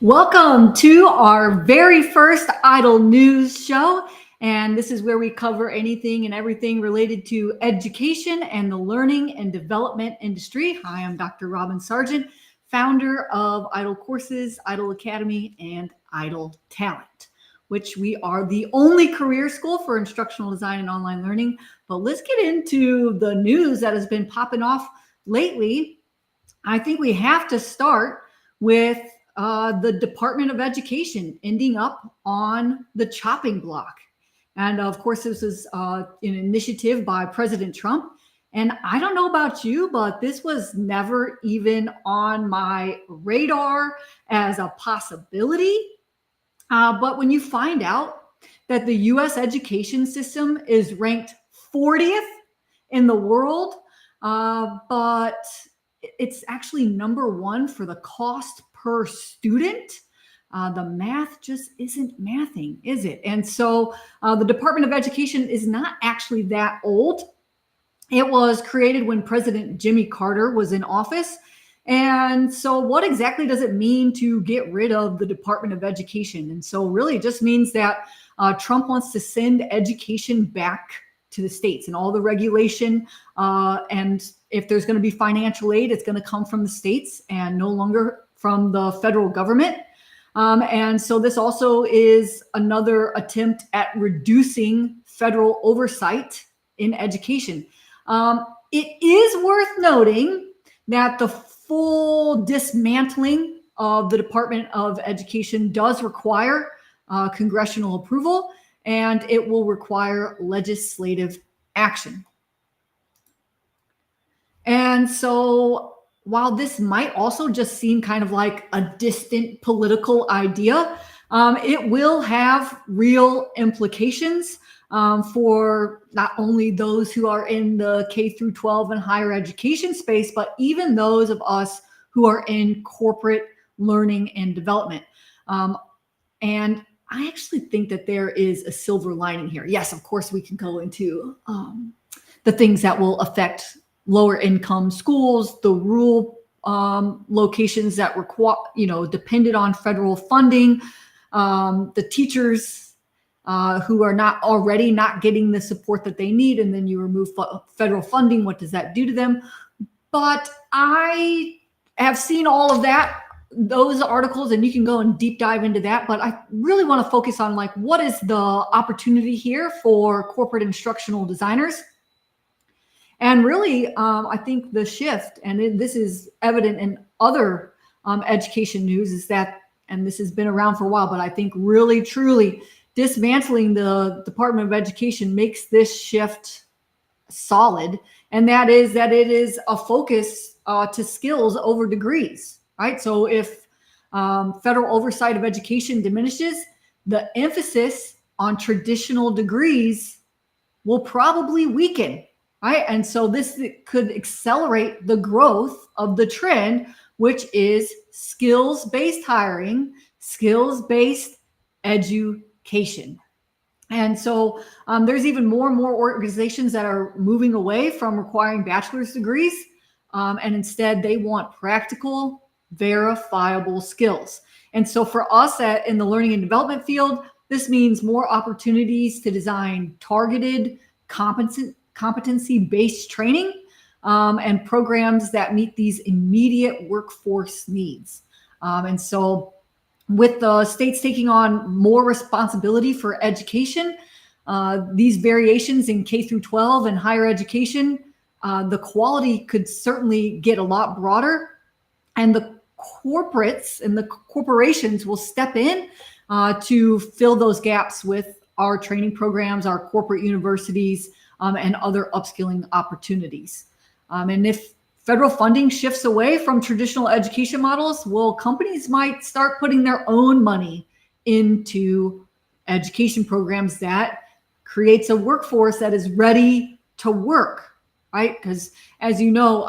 Welcome to our very first Idle News show. And this is where we cover anything and everything related to education and the learning and development industry. Hi, I'm Dr. Robin Sargent, founder of Idle Courses, Idle Academy, and Idle Talent, which we are the only career school for instructional design and online learning. But let's get into the news that has been popping off lately. I think we have to start with the Department of Education ending up on the chopping block. And of course, this is an initiative by President Trump. And I don't know about you, but this was never even on my radar as a possibility. But when you find out that the US education system is ranked 40th in the world, but it's actually number one for the cost per student. The math just isn't mathing, is it? And so the Department of Education is not actually that old. It was created when President Jimmy Carter was in office. And so what exactly does it mean to get rid of the Department of Education? And so really it just means that Trump wants to send education back to the states and all the regulation. And if there's going to be financial aid, it's going to come from the states and no longer from the federal government. And so this also is another attempt at reducing federal oversight in education. It is worth noting that the full dismantling of the Department of Education does require congressional approval, and it will require legislative action. And so while this might also just seem kind of like a distant political idea, it will have real implications for not only those who are in the K through 12 and higher education space, but even those of us who are in corporate learning and development. And I actually think that there is a silver lining here. Yes, of course, we can go into the things that will affect lower income schools, the rural locations that require, depended on federal funding, the teachers who are not already not getting the support that they need, and then you remove federal funding. What does that do to them? But I have seen all of that, those articles, and you can go and deep dive into that. But I really want to focus on what is the opportunity here for corporate instructional designers. And really, I think the shift, and this is evident in other education news, is that, and this has been around for a while, but I think really, truly dismantling the Department of Education makes this shift solid. And that is that it is a focus to skills over degrees, right? So if federal oversight of education diminishes, the emphasis on traditional degrees will probably weaken. Right? And so this could accelerate the growth of the trend, which is skills-based hiring, skills-based education. And so there's even more and more organizations that are moving away from requiring bachelor's degrees, and instead they want practical, verifiable skills. And so for us in the learning and development field, this means more opportunities to design targeted, competency-based training and programs that meet these immediate workforce needs. And so with the states taking on more responsibility for education, these variations in K through 12 and higher education, the quality could certainly get a lot broader, and the corporates and the corporations will step in to fill those gaps with our training programs, our corporate universities, and other upskilling opportunities. And if federal funding shifts away from traditional education models, well, companies might start putting their own money into education programs that creates a workforce that is ready to work, right? Because as you know,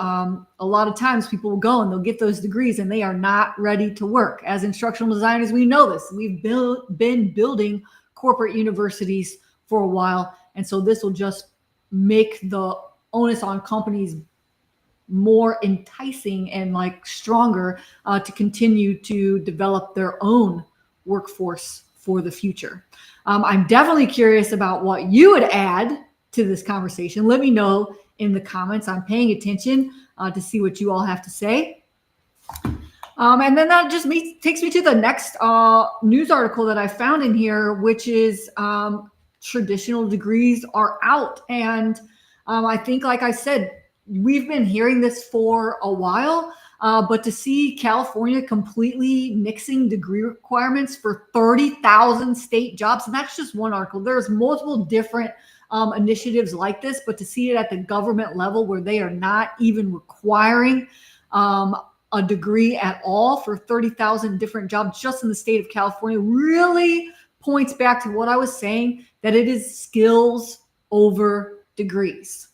a lot of times people will go and they'll get those degrees and they are not ready to work. As instructional designers, we know this. We've been building corporate universities for a while. And so this will just make the onus on companies more enticing and like stronger to continue to develop their own workforce for the future. I'm definitely curious about what you would add to this conversation. Let me know in the comments. I'm paying attention to see what you all have to say. And then that just takes me to the next news article that I found in here, which is traditional degrees are out. And I think, like I said, we've been hearing this for a while, but to see California completely nixing degree requirements for 30,000 state jobs, and that's just one article. There's multiple different initiatives like this, but to see it at the government level where they are not even requiring a degree at all for 30,000 different jobs just in the state of California really points back to what I was saying, that it is skills over degrees.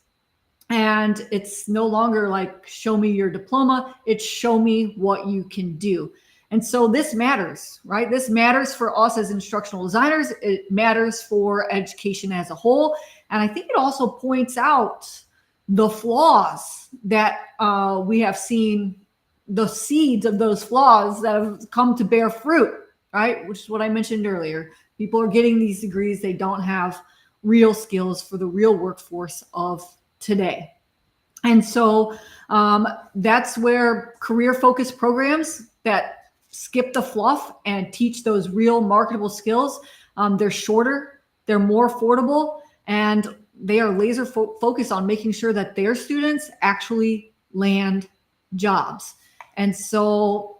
And it's no longer like, show me your diploma, it's show me what you can do. And so this matters, right? This matters for us as instructional designers. It matters for education as a whole. And I think it also points out the flaws that we have seen, the seeds of those flaws that have come to bear fruit, right? Which is what I mentioned earlier. People are getting these degrees. They don't have real skills for the real workforce of today. And so that's where career-focused programs that skip the fluff and teach those real marketable skills, they're shorter, they're more affordable, and they are laser focused on making sure that their students actually land jobs. And so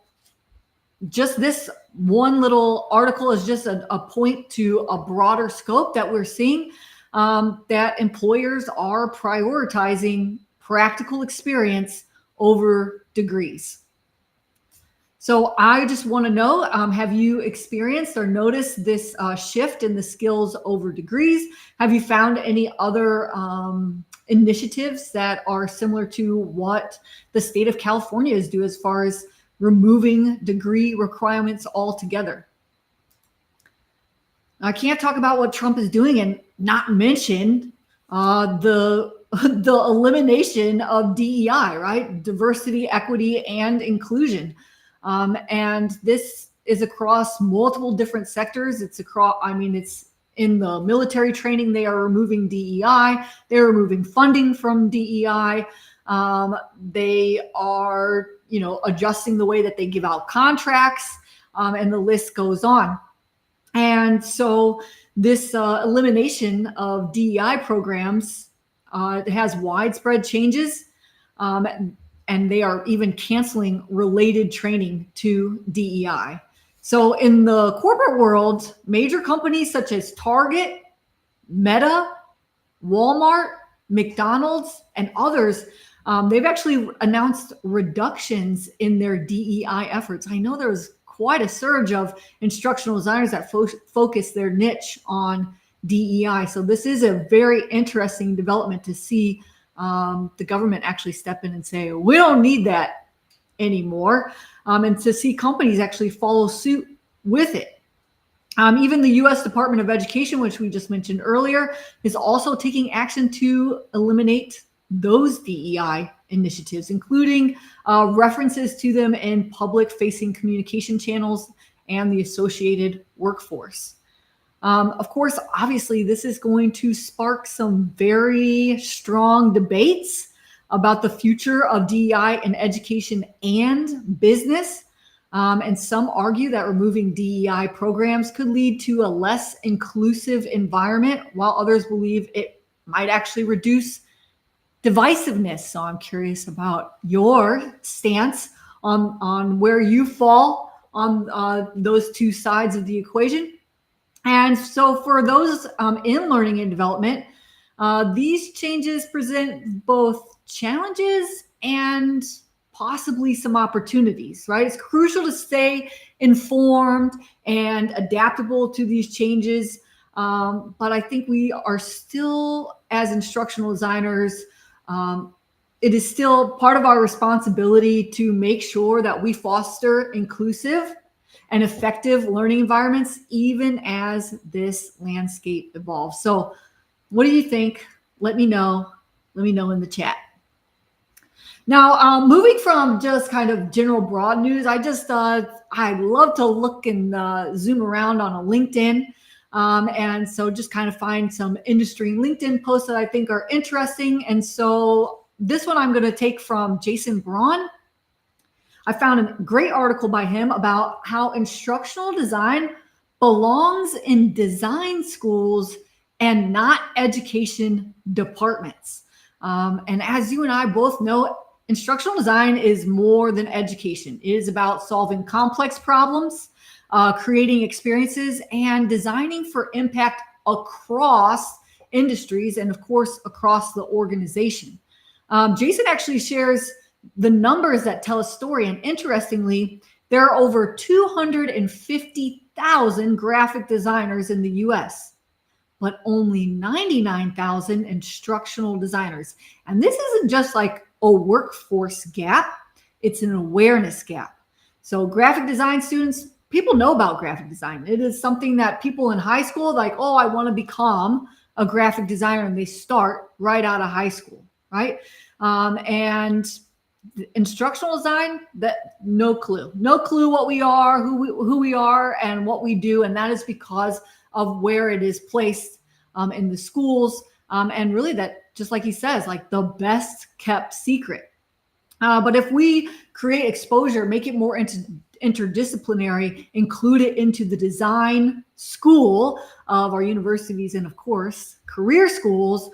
just this one little article is just a point to a broader scope that we're seeing, that employers are prioritizing practical experience over degrees. So I just want to know, have you experienced or noticed this shift in the skills over degrees? Have you found any other initiatives that are similar to what the state of California is doing as far as removing degree requirements altogether? I can't talk about what Trump is doing and not mention the elimination of DEI, right? Diversity, equity, and inclusion. And this is across multiple different sectors. It's in the military training, they are removing DEI. They're removing funding from DEI. They are, adjusting the way that they give out contracts, and the list goes on. And so this elimination of DEI programs has widespread changes, and they are even canceling related training to DEI. So in the corporate world, major companies such as Target, Meta, Walmart, McDonald's, and others, they've actually announced reductions in their DEI efforts. I know there was quite a surge of instructional designers that focus their niche on DEI. So this is a very interesting development to see the government actually step in and say, we don't need that anymore, and to see companies actually follow suit with it. Even the U.S. Department of Education, which we just mentioned earlier, is also taking action to eliminate those DEI initiatives, including references to them in public-facing communication channels and the associated workforce. Of course, obviously, this is going to spark some very strong debates about the future of DEI in education and business. And some argue that removing DEI programs could lead to a less inclusive environment, while others believe it might actually reduce divisiveness. So I'm curious about your stance on where you fall on those two sides of the equation. And so for those in learning and development, these changes present both challenges and possibly some opportunities, right? It's crucial to stay informed and adaptable to these changes. But I think we are still, as instructional designers, it is still part of our responsibility to make sure that we foster inclusive and effective learning environments, even as this landscape evolves. So what do you think? Let me know. Let me know in the chat. Now, moving from just kind of general broad news, I love to look and zoom around on a LinkedIn. And so just kind of find some industry LinkedIn posts that I think are interesting. And so this one I'm going to take from Jason Braun. I found a great article by him about how instructional design belongs in design schools and not education departments. And as you and I both know, instructional design is more than education. It is about solving complex problems, creating experiences, and designing for impact across industries and, of course, across the organization. Jason actually shares the numbers that tell a story. And interestingly, there are over 250,000 graphic designers in the US, but only 99,000 instructional designers. And this isn't just like a workforce gap, it's an awareness gap. So graphic design students, people know about graphic design. It is something that people in high school, like, oh, I want to become a graphic designer, and they start right out of high school, right? And instructional design, that no clue what we are, who we are, and what we do. And that is because of where it is placed in the schools, and really that, just like he says, like the best kept secret. But if we create exposure, make it more interdisciplinary, include it into the design school of our universities and, of course, career schools,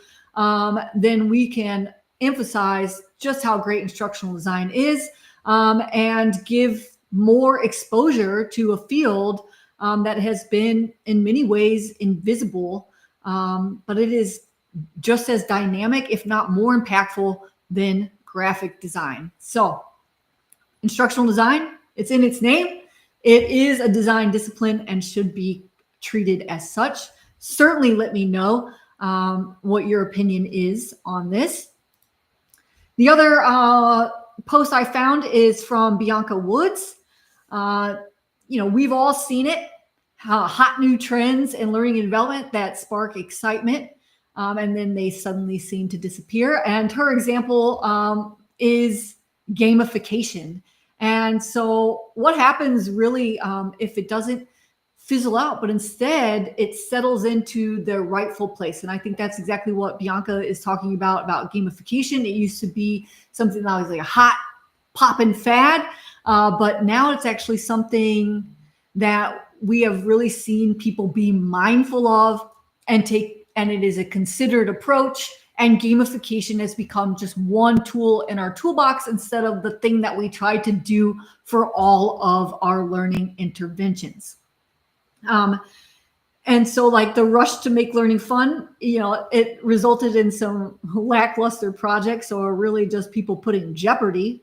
then we can emphasize just how great instructional design is, and give more exposure to a field that has been in many ways invisible, but it is just as dynamic, if not more impactful, than graphic design. So instructional design, it's in its name. It is a design discipline and should be treated as such. Certainly let me know what your opinion is on this. The other post I found is from Bianca Woods. We've all seen it, hot new trends in learning and development that spark excitement, and then they suddenly seem to disappear. And her example is gamification. And so what happens really if it doesn't fizzle out, but instead it settles into their rightful place? And I think that's exactly what Bianca is talking about gamification. It used to be something that was like a hot poppin' fad, but now it's actually something that we have really seen people be mindful of and take, and it is a considered approach. And gamification has become just one tool in our toolbox instead of the thing that we try to do for all of our learning interventions. And so like the rush to make learning fun, it resulted in some lackluster projects, or really just people putting jeopardy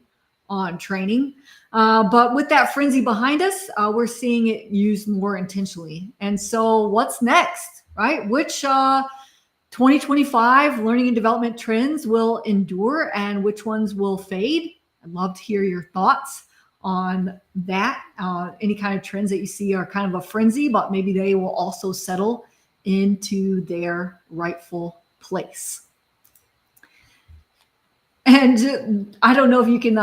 on training. But with that frenzy behind us, we're seeing it used more intentionally. And so what's next, right? Which 2025 learning and development trends will endure and which ones will fade? I'd love to hear your thoughts on that. Any kind of trends that you see are kind of a frenzy, but maybe they will also settle into their rightful place. And I don't know if you can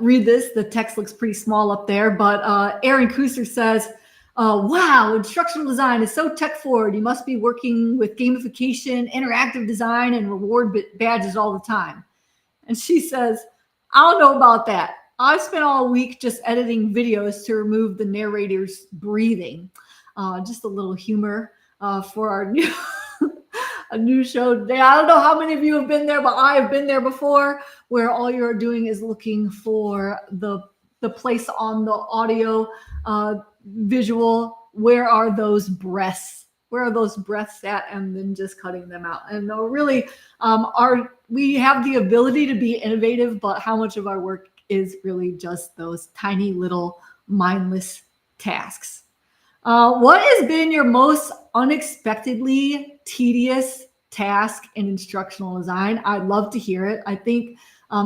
read this. The text looks pretty small up there, but Aaron Kuster says, wow, instructional design is so tech forward. You must be working with gamification, interactive design, and reward badges all the time. And she says, I don't know about that. I've spent all week just editing videos to remove the narrator's breathing. Just a little humor for our new a new show today. I don't know how many of you have been there, but I have been there before, where all you're doing is looking for the place on the audio visual. Where are those breaths? Where are those breaths at? And then just cutting them out. And really, we have the ability to be innovative, but how much of our work is really just those tiny little mindless tasks? What has been your most unexpectedly tedious task in instructional design? I'd love to hear it. I think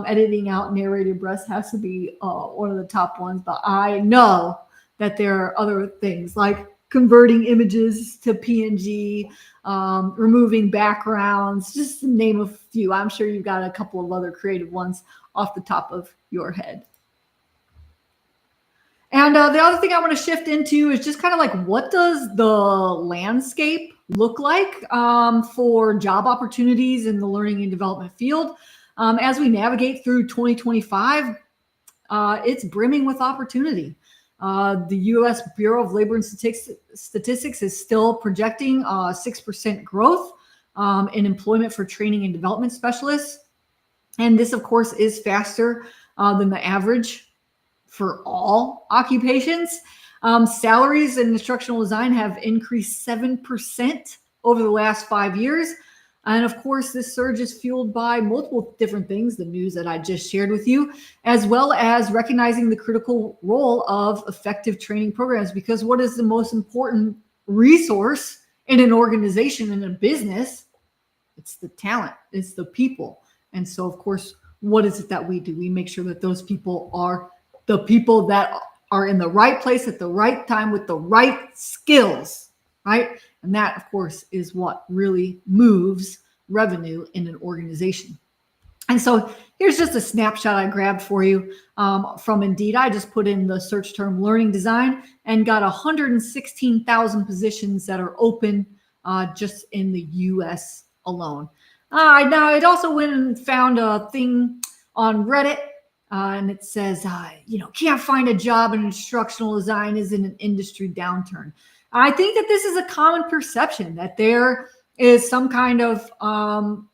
editing out narrated breaths has to be one of the top ones, but I know that there are other things like converting images to PNG, removing backgrounds, just to name a few. I'm sure you've got a couple of other creative ones off the top of your head. And the other thing I want to shift into is just kind of like, what does the landscape look like for job opportunities in the learning and development field? As we navigate through 2025, it's brimming with opportunity. The U.S. Bureau of Labor and Statistics is still projecting 6% growth in employment for training and development specialists. And this, of course, is faster than the average for all occupations. Salaries in instructional design have increased 7% over the last 5 years. And of course, this surge is fueled by multiple different things, the news that I just shared with you, as well as recognizing the critical role of effective training programs. Because what is the most important resource in an organization, in a business? It's the talent, it's the people. And so, of course, what is it that we do? We make sure that those people are the people that are in the right place at the right time with the right skills, right? And that, of course, is what really moves revenue in an organization. And so here's just a snapshot I grabbed for you from Indeed. I just put in the search term learning design and got 116,000 positions that are open just in the US alone. Now, it also went and found a thing on Reddit. And it says, can't find a job in instructional design is in an industry downturn. I think that this is a common perception that there is some kind of, downturn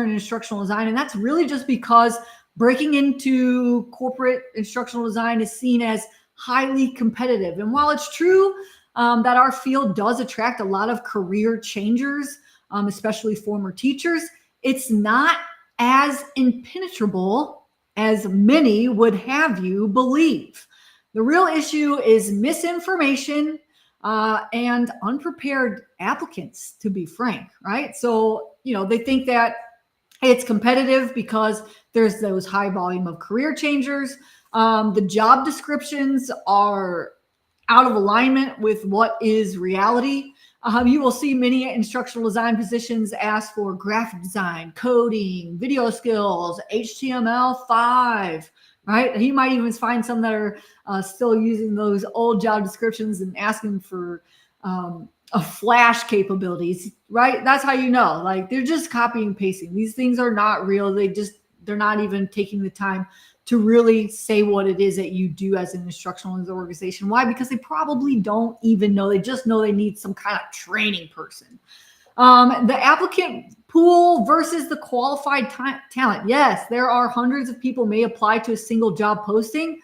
in instructional design. And that's really just because breaking into corporate instructional design is seen as highly competitive. And while it's true that our field does attract a lot of career changers, especially former teachers, it's not as impenetrable as many would have you believe. The real issue is misinformation and unprepared applicants, to be frank, right? So, they think that it's competitive because there's those high volume of career changers. The job descriptions are out of alignment with what is reality. You will see many instructional design positions ask for graphic design, coding, video skills, HTML5, right? You might even find some that are still using those old job descriptions and asking for a Flash capabilities, right? That's how you know, like, they're just copying and pasting. These things are not real. They're not even taking the time to really say what it is that you do as an instructional organization. Why? Because they probably don't even know. They just know they need some kind of training person. The applicant pool versus the qualified talent. Yes, there are hundreds of people may apply to a single job posting,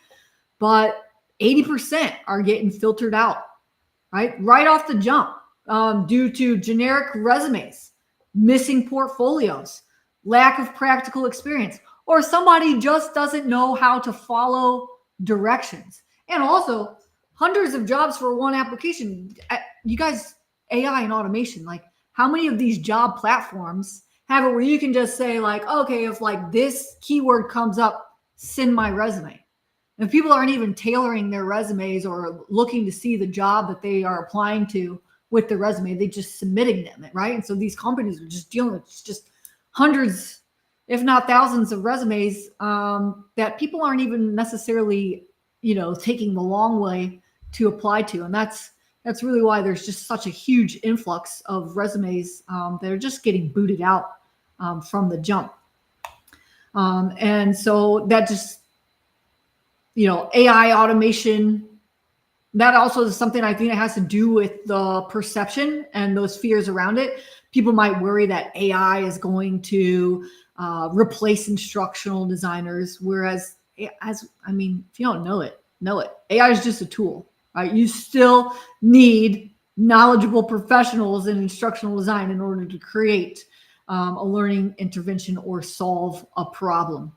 but 80% are getting filtered out, right off the jump, due to generic resumes, missing portfolios, lack of practical experience, or somebody just doesn't know how to follow directions. And also, hundreds of jobs for one application. You guys, AI and automation, like, how many of these job platforms have it where you can just say, like, okay, if like this keyword comes up, send my resume. And if people aren't even tailoring their resumes or looking to see the job that they are applying to with their resume, they just submitting them, right? And so these companies are just dealing with just hundreds, if not thousands of resumes that people aren't even necessarily, taking the long way to apply to. And that's really why there's just such a huge influx of resumes that are just getting booted out from the jump. And so that just, AI automation, that also is something I think that has to do with the perception and those fears around it. People might worry that AI is going to replace instructional designers, whereas, if you don't know it. AI is just a tool, right? You still need knowledgeable professionals in instructional design in order to create a learning intervention or solve a problem.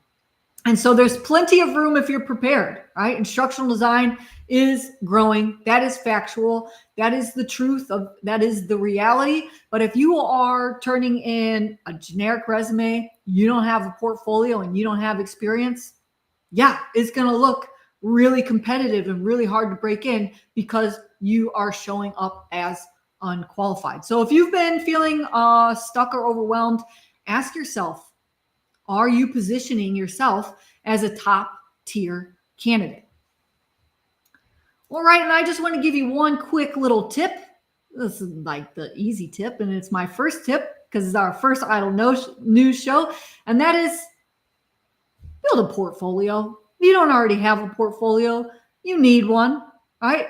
And so there's plenty of room if you're prepared, right? Instructional design is growing. That is factual. That is the truth that is the reality. But if you are turning in a generic resume, you don't have a portfolio and you don't have experience, it's going to look really competitive and really hard to break in because you are showing up as unqualified. So if you've been feeling stuck or overwhelmed, ask yourself, Are you positioning yourself as a top tier candidate? All right, and I just want to give you one quick little tip. This is like the easy tip, and it's my first tip because it's our first Idle News show, and that is build a portfolio. If you don't already have a portfolio, you need one, right?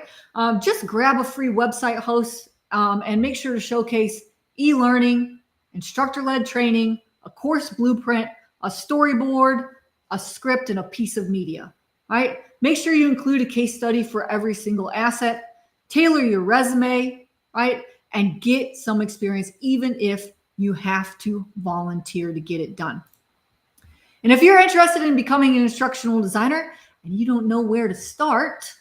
Just grab a free website host and make sure to showcase e-learning, instructor-led training, a course blueprint, a storyboard, a script, and a piece of media, right? Make sure you include a case study for every single asset, tailor your resume, right? And get some experience, even if you have to volunteer to get it done. And if you're interested in becoming an instructional designer and you don't know where to start,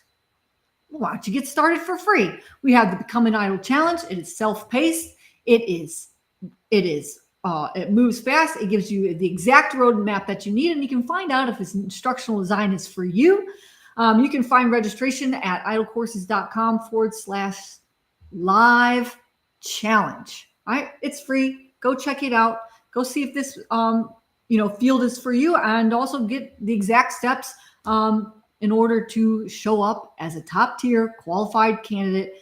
well, why don't you get started for free? We have the Become an Idle Challenge. It is self-paced. It moves fast. It gives you the exact roadmap that you need, and you can find out if this instructional design is for you. You can find registration at idlecourses.com/live challenge. All right, it's free. Go check it out. Go see if this field is for you, and also get the exact steps in order to show up as a top tier qualified candidate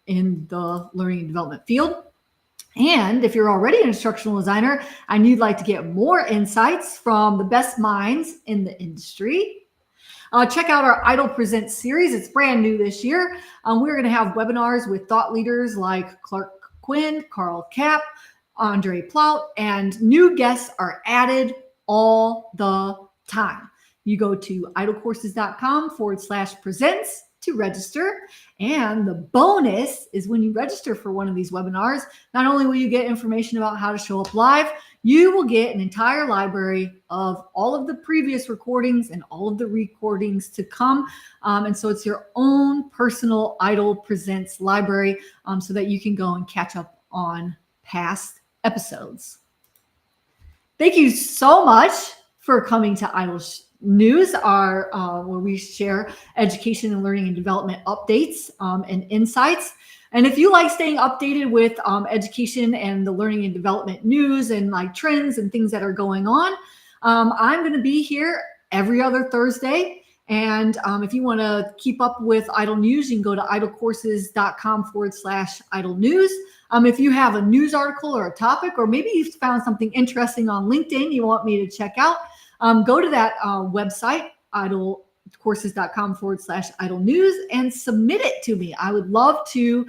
in the learning and development field. And if you're already an instructional designer and you'd like to get more insights from the best minds in the industry, check out our Idle Presents series. It's brand new this year. We're going to have webinars with thought leaders like Clark Quinn, Carl Kapp, Andre Plout, and new guests are added all the time. You go to idlecourses.com/presents to register. And the bonus is when you register for one of these webinars, not only will you get information about how to show up live, you will get an entire library of all of the previous recordings and all of the recordings to come. And so it's your own personal Idle Presents library so that you can go and catch up on past episodes. Thank you so much for coming to Idle News, where we share education and learning and development updates and insights. And if you like staying updated with education and the learning and development news and like trends and things that are going on, I'm going to be here every other Thursday. And if you want to keep up with Idle News, you can go to idlecourses.com/idle news. If you have a news article or a topic, or maybe you've found something interesting on LinkedIn you want me to check out, go to that website, idlecourses.com/idle news, and submit it to me. I would love to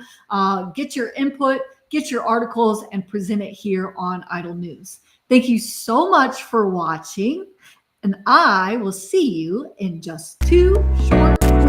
get your input, get your articles, and present it here on Idle News. Thank you so much for watching, and I will see you in just 2 short weeks.